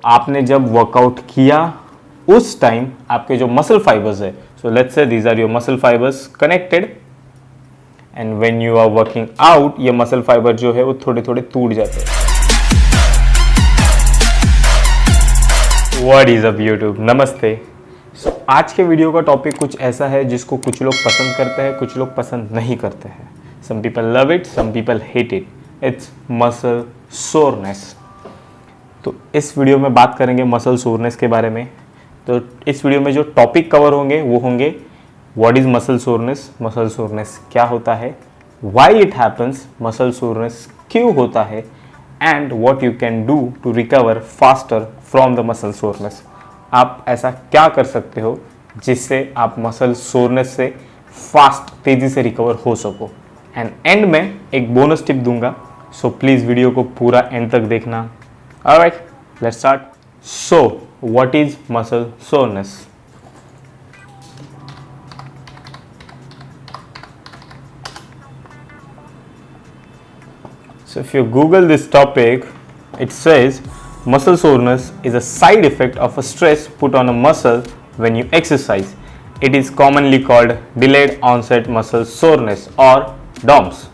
आपने जब वर्कआउट किया उस टाइम आपके जो मसल फाइबर्स है, so let's say these are your muscle fibres connected, and when you are working out ये मसल फाइबर जो है वो थोड़े थोड़े टूट जाते हैं। व्हाट इज अप यूट्यूब, नमस्ते। सो आज के वीडियो का टॉपिक कुछ ऐसा है जिसको कुछ लोग पसंद करते हैं, कुछ लोग पसंद नहीं करते हैं। Some people love it, some people hate it. It's muscle soreness. तो इस वीडियो में बात करेंगे मसल सोरनेस के बारे में। तो इस वीडियो में जो टॉपिक कवर होंगे वो होंगे व्हाट इज मसल सोरनेस क्या होता है, why it happens, muscle soreness क्यों होता है, and what you can do to recover faster from the muscle soreness. आप ऐसा क्या कर सकते हो जिससे आप मसल सोरनेस से फास्ट तेजी से रिकवर हो सको। एंड एंड में एक बोनस टिप दूंगा, सो प्लीज़ वीडियो को पूरा एंड तक देखना। Alright, let's start. So what is muscle soreness? So if you Google this topic, it says muscle soreness is a side effect of a stress put on a muscle when you exercise. It is commonly called delayed onset muscle soreness or DOMS.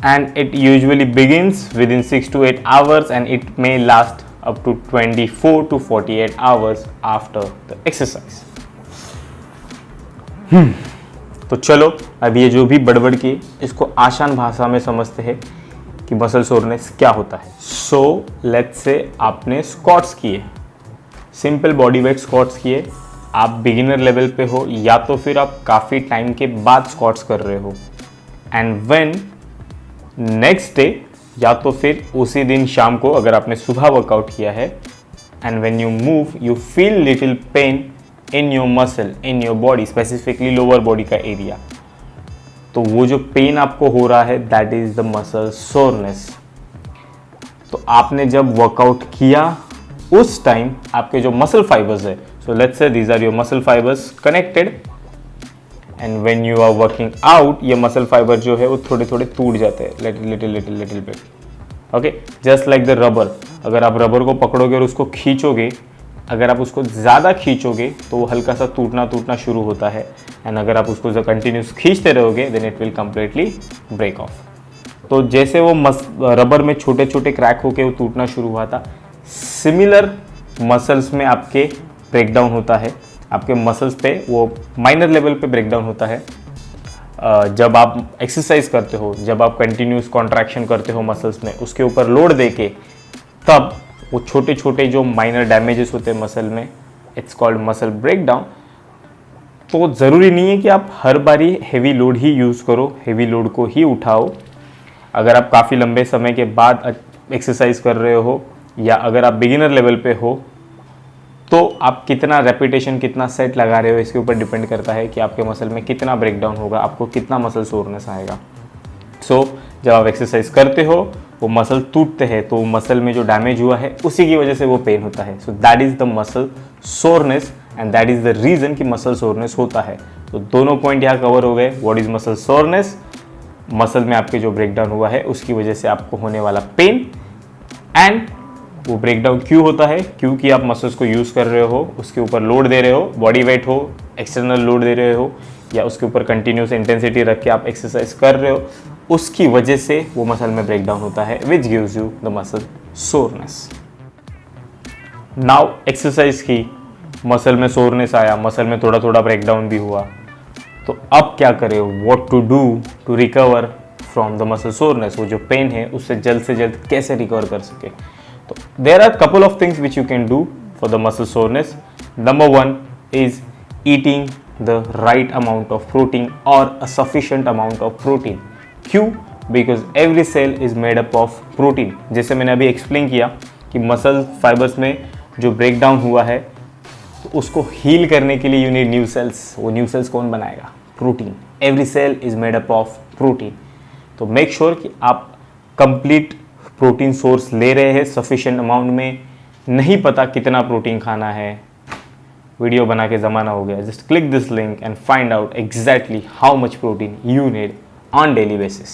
And it usually begins within 6 to 8 hours and it may last up to 24 to 48 hours after the exercise. तो चलो अब ये जो भी बड़बड़ की इसको आसान भाषा में समझते हैं कि मसल सोरनेस क्या होता है। सो लेट्स से आपने स्क्वाट्स किए, सिंपल बॉडी वेट स्क्वाट्स किए, आप बिगिनर लेवल पे हो या तो फिर आप काफ़ी टाइम के बाद स्क्वाट्स कर रहे हो, एंड व्हेन नेक्स्ट डे या तो फिर उसी दिन शाम को अगर आपने सुबह वर्कआउट किया है, and when you move you feel little pain in your muscle in your body, specifically lower body का एरिया, तो वो जो पेन आपको हो रहा है that is the muscle soreness. तो आपने जब वर्कआउट किया उस टाइम आपके जो मसल फाइबर्स है, so let's say these are your muscle fibres connected, and when you are working out ये मसल फाइबर जो है वो थोड़े थोड़े टूट जाते हैं, little bit. Okay, just like the rubber. अगर आप रबर को पकड़ोगे और उसको खींचोगे, अगर आप उसको ज़्यादा खींचोगे तो वो हल्का सा टूटना शुरू होता है, एंड अगर आप उसको जो कंटिन्यूस खींचते रहोगे then it will completely break off. तो जैसे वो रबर में छोटे छोटे क्रैक होके वो टूटना शुरू हुआ था, सिमिलर मसल्स में आपके ब्रेकडाउन होता है। आपके मसल्स पे वो माइनर लेवल पे ब्रेकडाउन होता है जब आप एक्सरसाइज करते हो, जब आप कंटिन्यूस कॉन्ट्रैक्शन करते हो मसल्स में, उसके ऊपर लोड देके, तब वो छोटे छोटे जो माइनर डैमेजेस होते हैं मसल में, इट्स कॉल्ड मसल ब्रेकडाउन। तो ज़रूरी नहीं है कि आप हर बारी हेवी लोड ही यूज़ करो, हेवी लोड को ही उठाओ। अगर आप काफ़ी लंबे समय के बाद एक्सरसाइज कर रहे हो या अगर आप बिगिनर लेवल पे हो, तो आप कितना रेपिटेशन, कितना सेट लगा रहे हो, इसके ऊपर डिपेंड करता है कि आपके मसल में कितना ब्रेकडाउन होगा, आपको कितना मसल सोरनेस आएगा। सो जब आप एक्सरसाइज करते हो वो मसल टूटते हैं, तो मसल में जो डैमेज हुआ है उसी की वजह से वो पेन होता है। So that is the muscle soreness and that is the reason कि मसल सोरनेस होता है। तो दोनों पॉइंट यहाँ कवर हो गए। What is muscle soreness? Muscle में आपके जो ब्रेकडाउन हुआ है उसकी वजह से आपको होने वाला पेन, एंड वो ब्रेकडाउन क्यों होता है? क्योंकि आप मसल्स को यूज़ कर रहे हो, उसके ऊपर लोड दे रहे हो, बॉडी वेट हो, एक्सटर्नल लोड दे रहे हो, या उसके ऊपर कंटिन्यूस इंटेंसिटी रख के आप एक्सरसाइज कर रहे हो, उसकी वजह से वो मसल में ब्रेकडाउन होता है, which gives you the muscle soreness. Now exercise की, मसल में सोरनेस आया, मसल में थोड़ा थोड़ा ब्रेकडाउन भी हुआ, तो अब क्या करें? What to do to recover from the muscle soreness? वो जो पेन है उससे जल्द कैसे रिकवर कर सके? तो there are couple of things which you can do for the muscle soreness. Number 1 is eating the right amount of protein और a sufficient amount of protein. क्यों? Because every cell is made up of protein. जैसे मैंने अभी explain किया कि muscle fibres में जो breakdown हुआ है तो उसको हील करने के लिए यू नीड न्यू सेल्स। वो न्यू सेल्स कौन बनाएगा? Protein. Every cell is made up of protein. तो मेक श्योर कि आप कंप्लीट प्रोटीन सोर्स ले रहे हैं सफिशिएंट अमाउंट में। नहीं पता कितना प्रोटीन खाना है, वीडियो बना के ज़माना हो गया। Just click this link and find out exactly how much protein you need on daily basis.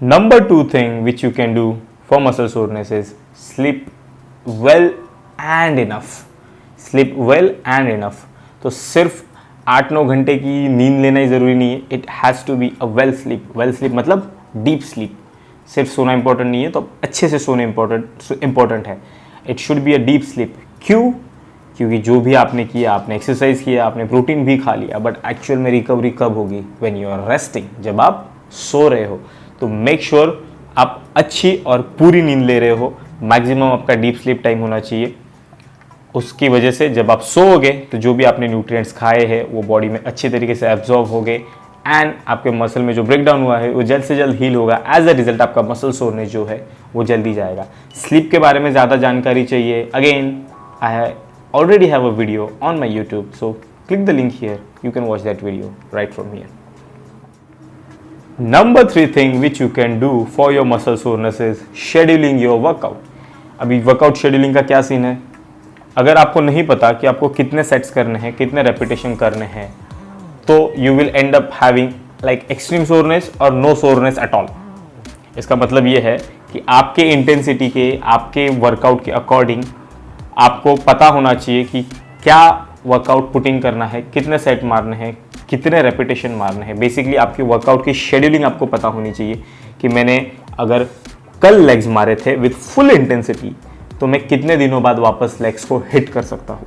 Number 2 thing which you can do for muscle soreness is sleep well and enough. Sleep well and enough, तो सिर्फ 8-9 घंटे की नींद लेना ही ज़रूरी नहीं है, it has to be a well sleep. Well sleep मतलब डीप स्लीप। सिर्फ सोना इंपॉर्टेंट नहीं है, तो अच्छे से सोना इंपॉर्टेंट है। It should be a deep sleep. क्यों? क्योंकि जो भी आपने किया, आपने एक्सरसाइज किया, आपने प्रोटीन भी खा लिया, बट एक्चुअल में रिकवरी कब होगी? व्हेन यू आर रेस्टिंग, जब आप सो रहे हो। तो मेक श्योर आप अच्छी और पूरी नींद ले रहे हो। मैक्सिमम आपका डीप स्लीप टाइम होना चाहिए। उसकी वजह से जब आप सोओगे तो जो भी आपने न्यूट्रिएंट्स खाए हैं वो बॉडी में अच्छे तरीके से एब्जॉर्ब हो गए एंड आपके मसल में जो ब्रेकडाउन हुआ है वो जल्द से जल्द हील होगा। एज अ रिजल्ट आपका मसल सोरनेस जो है वो जल्दी जाएगा। स्लीप के बारे में ज़्यादा जानकारी चाहिए, again I already have a video on my YouTube, so click the link here, you can watch that video right from here. Number 3 thing which you can do for your muscle soreness is scheduling your workout. अभी workout scheduling का क्या scene है? अगर आपको नहीं पता कि आपको कितने सेट्स करने हैं, कितने रेपिटेशन करने हैं, तो you will end up having like extreme soreness और no soreness at all. इसका मतलब ये है कि आपके इंटेंसिटी के, आपके वर्कआउट के अकॉर्डिंग आपको पता होना चाहिए कि क्या वर्कआउट पुटिंग करना है, कितने सेट मारने हैं, कितने रेपिटेशन मारने हैं। बेसिकली आपकी वर्कआउट की शेड्यूलिंग आपको पता होनी चाहिए कि मैंने अगर कल लेग्स मारे थे विथ फुल इंटेंसिटी तो मैं कितने दिनों बाद वापस लेग्स को हिट कर सकता हूँ।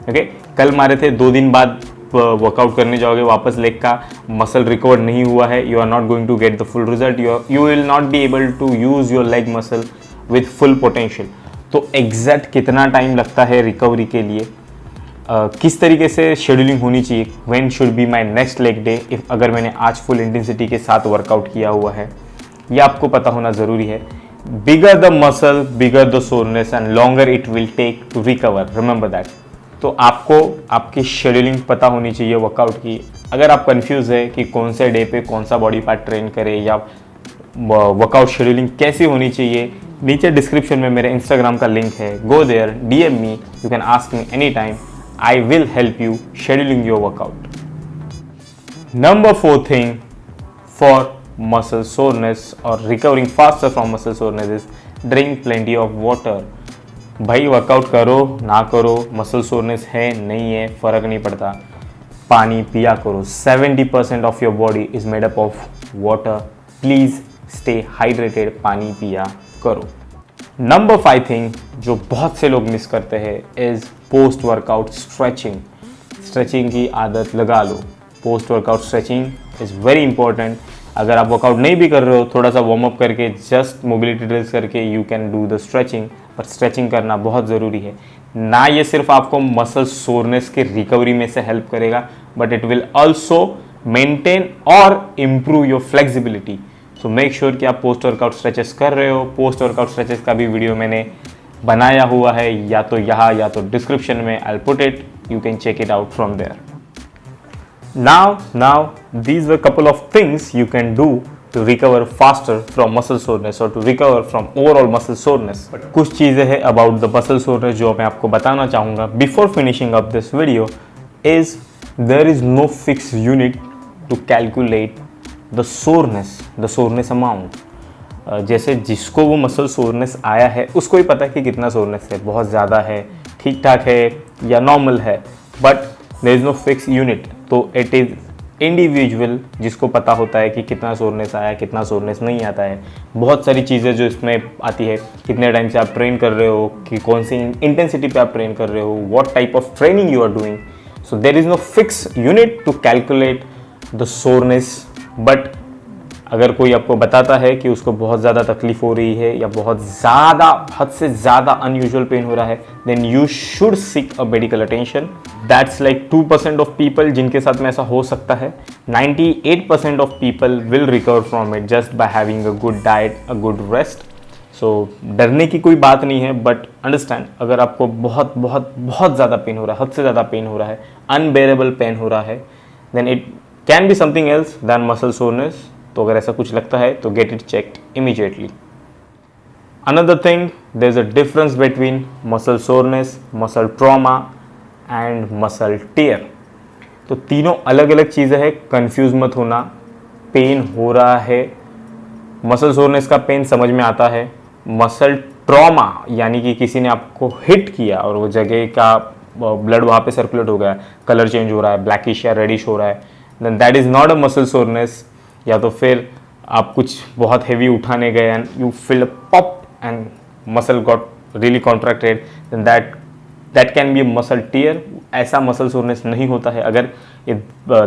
ओके, कल मारे थे, 2 दिन बाद वर्कआउट करने जाओगे, वापस लेग का मसल रिकवर नहीं हुआ है, you are not going to get the full result, you will not be able to use your leg muscle with full potential. तो एग्जैक्ट कितना टाइम लगता है रिकवरी के लिए, किस तरीके से शेड्यूलिंग होनी चाहिए, when should be my next leg day, if अगर मैंने आज फुल इंटेंसिटी के साथ वर्कआउट किया हुआ है, ये आपको पता होना ज़रूरी है। Bigger the muscle, bigger the soreness and longer it will take to recover, remember that. तो आपको आपकी शेड्यूलिंग पता होनी चाहिए वर्कआउट की। अगर आप कंफ्यूज है कि कौन से डे पे कौन सा बॉडी पार्ट ट्रेन करें या वर्कआउट शेड्यूलिंग कैसी होनी चाहिए, नीचे डिस्क्रिप्शन में मेरे इंस्टाग्राम का लिंक है, go there, DM me, you can ask me any time, I will help you scheduling your workout. Number 4 thing for muscle soreness और recovering faster from muscle soreness is drink plenty of water. भाई workout करो ना करो, muscle soreness है नहीं है फ़र्क नहीं पड़ता, पानी पिया करो। 70% of your body is made up of water, please stay hydrated, पानी पिया करो। नंबर 5 थिंग जो बहुत से लोग मिस करते हैं is post workout stretching. Stretching की आदत लगा लो। Post workout stretching is very important. अगर आप वर्कआउट नहीं भी कर रहे हो, थोड़ा सा वार्म अप करके, जस्ट मोबिलिटी ड्रिल्स करके you can do the stretching, पर स्ट्रेचिंग करना बहुत ज़रूरी है। ना ये सिर्फ आपको मसल सोरनेस के रिकवरी में से हेल्प करेगा, but it will also maintain और improve your flexibility. So make sure कि आप पोस्ट वर्कआउट स्ट्रेचेस कर रहे हो। पोस्ट वर्कआउट स्ट्रेचेस का भी वीडियो मैंने बनाया हुआ है, या तो यहाँ या तो डिस्क्रिप्शन में, I will put it, you can check it out from there. Now these were couple of things you can do to recover faster from muscle soreness or to recover from overall muscle soreness. But कुछ चीज़ें हैं about the muscle soreness जो मैं आपको बताना चाहूँगा before finishing up this video is there is no fixed unit to calculate the soreness amount. जैसे जिसको वो मसल सोरनेस आया है उसको ही पता है कि कितना सोरनेस है, बहुत ज़्यादा है, ठीक ठाक है या नॉर्मल है, but there is no fix unit. तो इट इज़ इंडिविजुअल जिसको पता होता है कि कितना सोरनेस आया, कितना सोरनेस नहीं आता है। बहुत सारी चीज़ें जो इसमें आती है, कितने टाइम से आप ट्रेन कर रहे हो, कि कौन सी इंटेंसिटी पे आप ट्रेन कर रहे हो, what type of training you are doing. So there is no fix unit to calculate the soreness. But अगर कोई आपको बताता है कि उसको बहुत ज़्यादा तकलीफ हो रही है या बहुत ज़्यादा, हद से ज़्यादा अनयूजुअल पेन हो रहा है, then you should seek a medical attention. That's like 2% of people जिनके साथ में ऐसा हो सकता है। 98% of people will recover from it just by having a good diet, a good rest. So डरने की कोई बात नहीं है, बट अंडरस्टैंड अगर आपको बहुत बहुत बहुत ज़्यादा पेन हो रहा है, हद से ज़्यादा पेन हो रहा है, अनबेरेबल पेन हो रहा है, then it can be something else than muscle soreness. तो अगर ऐसा कुछ लगता है तो get it checked immediately. Another thing, there is a difference between muscle soreness, muscle trauma and muscle tear. तो तीनों अलग अलग चीज़ें हैं, कंफ्यूज मत होना। पेन हो रहा है, मसल सोरनेस का पेन समझ में आता है, मसल ट्रॉमा, यानी कि किसी ने आपको हिट किया और वो जगह का ब्लड वहाँ पे सर्कुलेट हो गया, कलर चेंज हो रहा है, ब्लैकिश या रेडिश हो रहा है, then that is not a muscle soreness. या तो फिर आप कुछ बहुत हेवी उठाने गए and you feel pop and muscle got really contracted, then that can be a muscle tear. ऐसा मसल सोरनेस नहीं होता है। अगर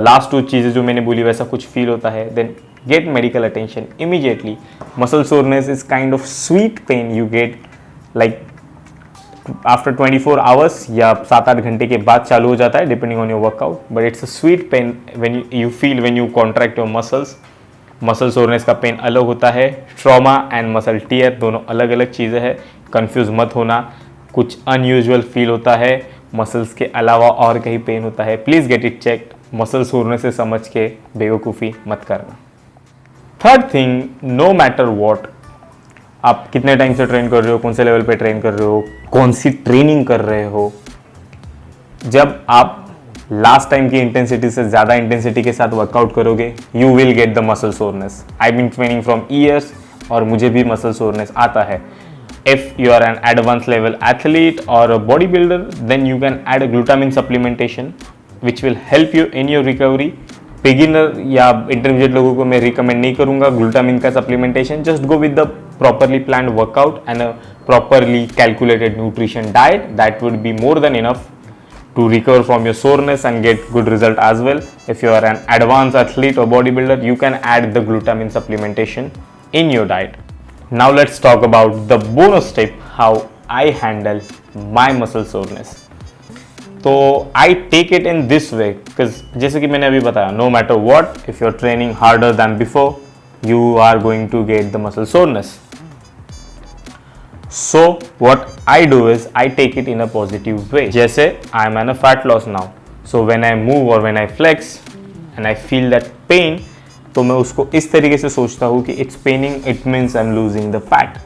लास्ट 2 चीज़ें जो मैंने बोली वैसा कुछ फील होता है, then get medical attention immediately. Muscle soreness is kind of sweet pain you get like after 24 hours या 7-8 घंटे के बाद चालू हो जाता है depending on your workout, but it's a sweet pain when you feel when you contract your muscles. Muscle soreness का pen अलग होता है, ट्रॉमा एंड मसल टीयर दोनों अलग अलग चीज़ें हैं, कंफ्यूज मत होना। कुछ अनयूजुअल फील होता है, मसल्स के अलावा और कहीं पेन होता है, please get it checked. Muscle soreness से समझ के बेवकूफ़ी मत करना। Third thing, no matter what, आप कितने टाइम से ट्रेन कर रहे हो, कौन से लेवल पे ट्रेन कर रहे हो, कौन सी ट्रेनिंग कर रहे हो, जब आप लास्ट टाइम की इंटेंसिटी से ज़्यादा इंटेंसिटी के साथ वर्कआउट करोगे, you will get the muscle soreness. I been training from years और मुझे भी मसल सोरनेस आता है। If you are an advance level athlete और body builder, then you can add a glutamine supplementation which will help you in your recovery. Beginner या intermediate लोगों को मैं रिकमेंड नहीं करूंगा ग्लूटामिन का supplementation. Just go with the properly planned workout and a properly calculated nutrition diet, that would be more than enough to recover from your soreness and get good result as well. If you are an advanced athlete or bodybuilder, you can add the glutamine supplementation in your diet. Now let's talk about the bonus tip, how I handle my muscle soreness. तो I take it in this way because जैसे कि मैंने अभी बताया, no matter what, if you're training harder than before, you are going to get the muscle soreness. So what I do is I take it in a positive way. जैसे I am on a fat loss now, so when I move or when I flex and I feel that pain, तो मैं उसको इस तरीके से सोचता हूँ कि it's paining, it means I'm losing the fat.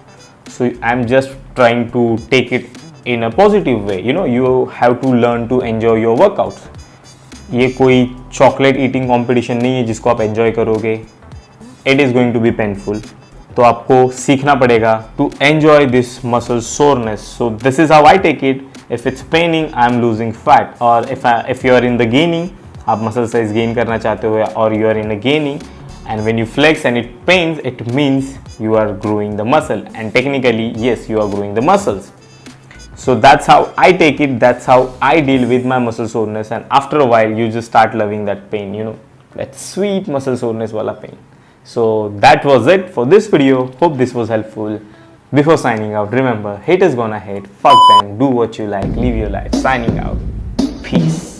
So I'm just trying to take it in a positive way. You know, you have to learn to enjoy your workouts. ये कोई chocolate eating competition नहीं है जिसको आप enjoy करोगे. It is going to be painful. तो आपको सीखना पड़ेगा to enjoy this muscle soreness. So this is how I take it. If it's paining I am losing fat, और if you are in the gaining, आप muscle size gain करना चाहते हो और you are in a gaining and when you flex and it pains, it means you are growing the muscle and technically yes you are growing the muscles. So that's how I take it, that's how I deal with my muscle soreness, and after a while you just start loving that pain, you know, that sweet muscle soreness wala pain. So that was it for this video. Hope this was helpful. Before signing out, remember, haters gonna hate, fuck them, do what you like, live your life. Signing out. Peace.